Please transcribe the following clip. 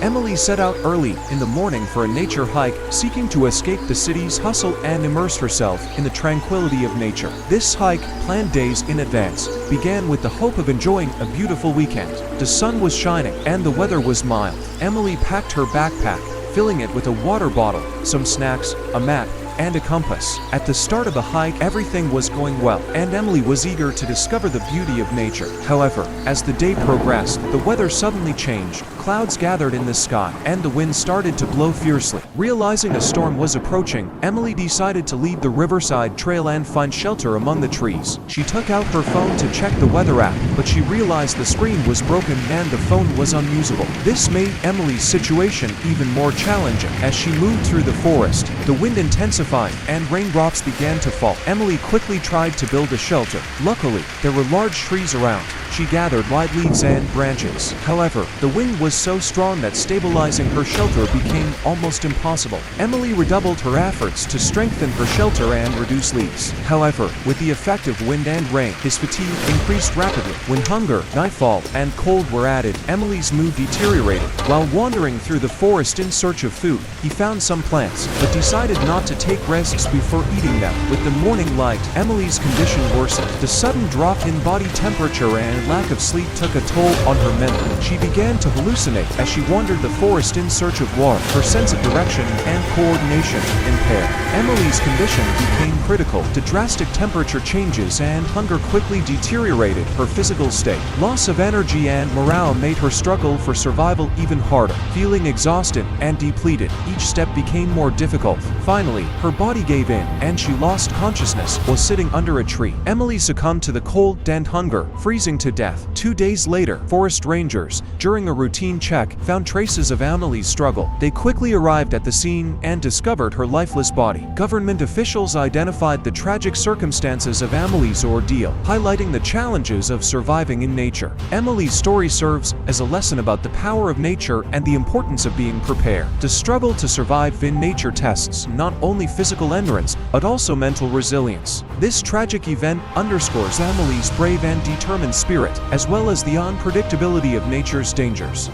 Emily set out early in the morning for a nature hike, seeking to escape the city's hustle and immerse herself in the tranquility of nature. This hike, planned days in advance, began with the hope of enjoying a beautiful weekend. The sun was shining and the weather was mild. Emily packed her backpack, filling it with a water bottle, some snacks, a map, and a compass. At the start of the hike, everything was going well, and Emily was eager to discover the beauty of nature. However, as the day progressed, the weather suddenly changed. Clouds gathered in the sky, and the wind started to blow fiercely. Realizing a storm was approaching, Emily decided to leave the riverside trail and find shelter among the trees. She took out her phone to check the weather app, but she realized the screen was broken and the phone was unusable. This made Emily's situation even more challenging. As she moved through the forest, the wind intensified and raindrops began to fall. Emily quickly tried to build a shelter. Luckily, there were large trees around. She gathered light leaves and branches. However, the wind was so strong that stabilizing her shelter became almost impossible. Emily redoubled her efforts to strengthen her shelter and reduce leaks. However, with the effect of wind and rain, his fatigue increased rapidly. When hunger, nightfall, and cold were added, Emily's mood deteriorated. While wandering through the forest in search of food, he found some plants, but decided not to take risks before eating them. With the morning light, Emily's condition worsened. The sudden drop in body temperature and lack of sleep took a toll on her mental. She began to hallucinate as she wandered the forest in search of water. Her sense of direction and coordination impaired. Emily's condition became critical. The drastic temperature changes and hunger quickly deteriorated her physical state. Loss of energy and morale made her struggle for survival even harder. Feeling exhausted and depleted, each step became more difficult. Finally, her body gave in, and she lost consciousness while sitting under a tree. Emily succumbed to the cold and hunger, freezing to death. 2 days later, forest rangers, during a routine check, found traces of Emily's struggle. They quickly arrived at the scene and discovered her lifeless body. Government officials identified the tragic circumstances of Emily's ordeal, highlighting the challenges of surviving in nature. Emily's story serves as a lesson about the power of nature and the importance of being prepared. The struggle to survive in nature tests not only physical endurance, but also mental resilience. This tragic event underscores Emily's brave and determined spirit, as well as the unpredictability of nature's dangers.